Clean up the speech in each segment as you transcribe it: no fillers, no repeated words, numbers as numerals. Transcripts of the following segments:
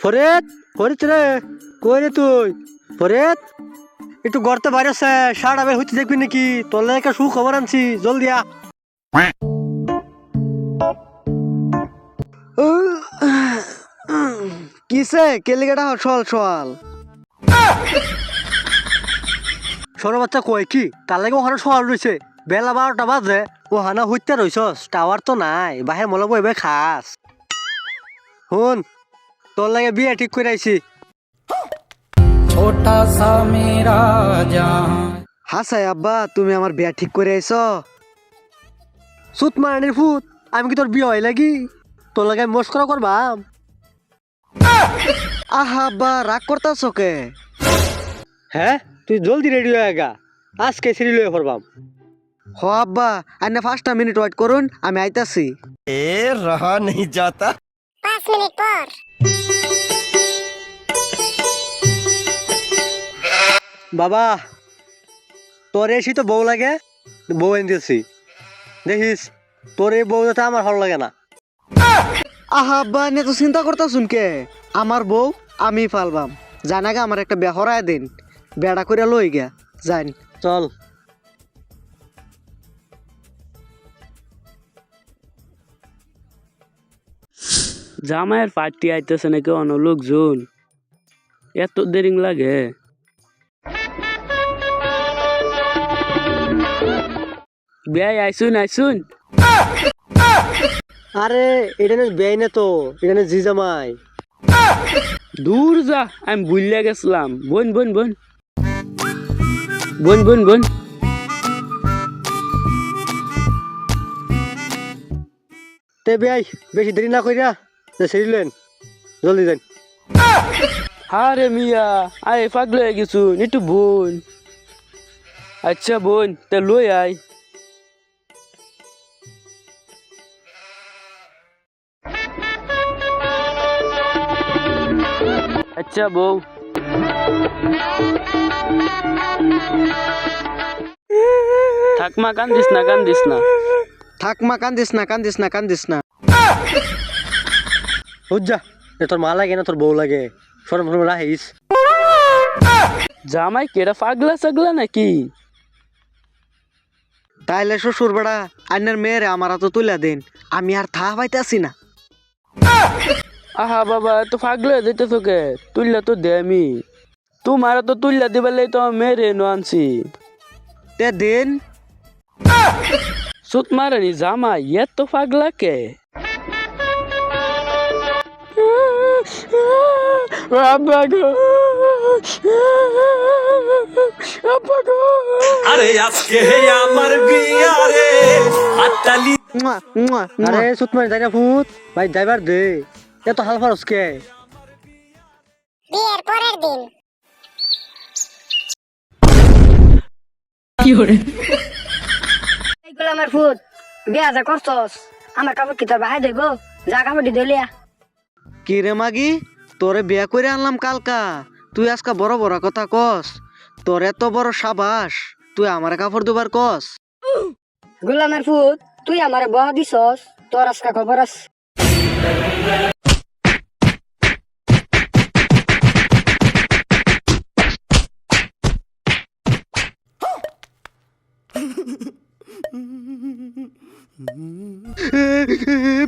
ফরিদ, ফরিদ রে, কই রে তুই? ফরিদ, একটু গর্তে বাইরে আছে, সারা বের হইতে দেখবি নাকি? তোর লাগে একটা সুখবর আনছি, জলদি আ। কিসে কেলিকাটা সল সল সর বাচ্চা কয় কি? তার লাগে ওখানে সওয়াল রয়েছে, বেলা 12টা বাজে, ওখানে হইতে রইছস, টাওয়ার তো নাই, বাহির মনে বইবে খাস। শুন, তোর লাগে বিয়ে ঠিক করে আইছি। छोटा सा मेरा जहां। হাসাই আব্বা, তুমি আমার বিয়া ঠিক করে আইছো? সুত মারানির ফুত, আমি কি তোর বিয়ে হয় লাগি? তোর লাগে আমি মস্করা করবাম? আহা আব্বা, রাগ করতাছো কে? হ্যাঁ, তুই জলদি রেডি হয়ে গা, আজকে সিঁড়ি লয়ে পড়বাম। হ আব্বা, আইনা 5টা মিনিট ওয়েট করুন, আমি আইতাছি। रहा नहीं जाता। 5 মিনিট পর। বাবা, তোর এসি তো বউ লাগে, বউ এনে দিয়েছি। দেখিস, তোর এই বউ যাতে আমার ভালো লাগে না। আহা আব্বা, এনে তো চিন্তা করতাছুন কে? আমার বউ আমি পালবাম, জানাগে আমার একটা বিয়া হরায় দিন, বেড়া করে লই গা জান। চল। জামাইয়ের পার্টি আইতেছে নাকি অন্য লোকজন, এত দেরি লাগে? বিয়াই আইসুন আইসুন। আরে এটা না বেআই না তো, এটা না জিজামাই। দূর যা, আমি ভুলিয়া গেছিলাম। বোন বোন বোন বোন বোন বোন। তে বেআই, বেশি দেরি না কইরা সিঁড়ি লেন, জলদি যান। আরে মিয়া, আয় পাগল হয়ে গেছু, একটু বোন। আচ্ছা বোন, তে লই আয়। আচ্ছা বউ। থাকমা, কান্দিস না কান্দিস না। থাকমা, কান্দিস না কান্দিস না কান্দিস না। বুঝা, তোর মা লাগে না তোর বউ লাগে, সরম সরম রাখিস। জামাই কেডা পাগলা সাগলা নাকি? তাইলে শ্বশুর বেড়া আইনের মেয়েরে আমার হাতে তুলে দিন, আমি আর থা পাইতাছি না। আহা বাবা, তো পাগলা দিতে তোকে তুললা তো দে, আমি তোমার তো তুললা দিবার তো মেরে নো আনছি। তে দিন। সুত মারানি জামাই এত পাগলা কে? আব্বা গো, আব্বা গো। আরে আজকে আমার বিয়া রে হাততালি। মুয়া, মুয়া, মুয়া। আরে সুতমানি যাই না ফুত, ভাই ড্রাইভার দে, এত হাল ফারস কে? বিয়ের পরের দিন। এইগুলো আমার ফুট বিয়া যা করছস, আমার কাপড় কি তোর বাহাই দেব? যা কাপড় দি দিলিয়া। কি রে মাগি, তোরে বিয়া করে আনলাম কালকা, তুই আজকা বড় বড় কথা কস? তোর এত বড় সাবাস, তুই আমার কাপড় দুবার কস? গোলামের ফুট, তুই আমার বহ দিছস, তোর আজকা খবর আছে।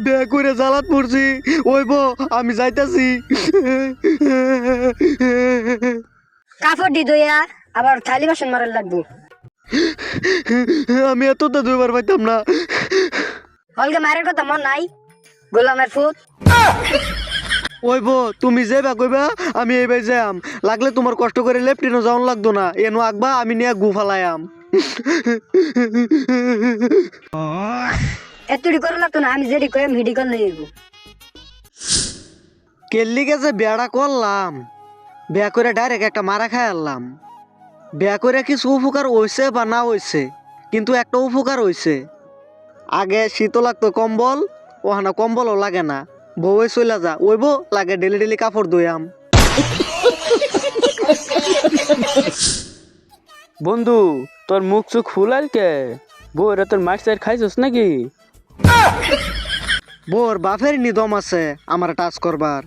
বিয়া করে জ্বালাত পড়ছি, ওইব আমি যাইতাছি। কাপড় দি দইয়া, আবার থালি বাসন মারার লাগবো। আমি এতটা দুইবার পাইতাম না। হলকে মারের কথা মন নাই? গোলামের ফুট, ওইব তুমি যাইবা কইবা, আমি এইবার যাইম, লাগলে তোমার কষ্ট করে লেফটিনও যাওয়ান লাগতো না, এনো আঁকবা আমি নিয়ে গু ফালাইয়াম। এতটি করে লাগতো না, আমি যেটি কইম হিডি করলে যাইব। কেল্লি গেছে বেড়া করলাম, বিয়া করে ডাইরেক্ট একটা মারা খাই আনলাম। বিয়া করে কিছু উপকার হইছে বা না হইছে, কিন্তু একটা উপকার হইছে। আগে শীত লাগতো কম্বল, ওহানা কম্বলও লাগে না, বউয়ে চলে যা, ওইব লাগে ডেলি ডেলি কাপড় ধুয়াম। বন্ধু, তোর মুখ চোখ ফুলাল কে? বউরা তোর মাছ খাইছস নাকি? বউর বাপের নিদম আছে আমার টাচ করবার,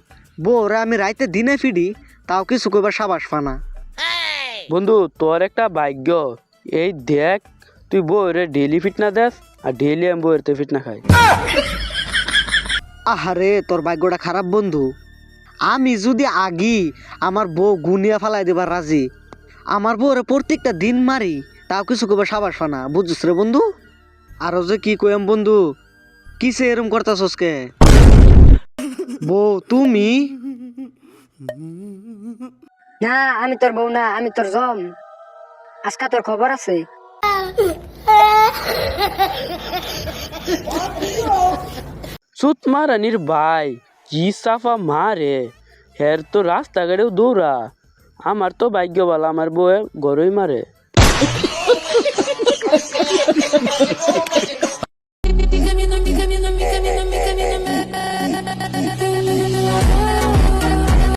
বউরে আমি রাইতে দিনে ফিডি তাও কিছু কইবার সাবাস পানা। বন্ধু তোর একটা ভাগ্য, এই দেখ তুই বউরে ডেলি ফিট না দেস আর ডেলি আমি বউয়ের ফিট না খাই। আহারে তোর ভাগ্যটা খারাপ বন্ধু, আমি যদি আগি আমার বউ গুনিয়া ফালাই দেবার রাজি, আমার বউরে প্রত্যেকটা দিন মারি তাও কিছু কইবার সাবাস পানা, বুঝছিস রে বন্ধু? আরো যে কি কইম বন্ধু, কিসে এরম করতাছস কে? বউ তুমি? না আমি তোর বউ না, আমি তোর জম। আজকে তোর খবর আছে। সুত মারানির ভাই কি সাফা মারে, হের তো রাস্তাঘাটেও দৌড়া। আমার তো ভাগ্য ভালো, আমার বউয়ে গরুই মারে।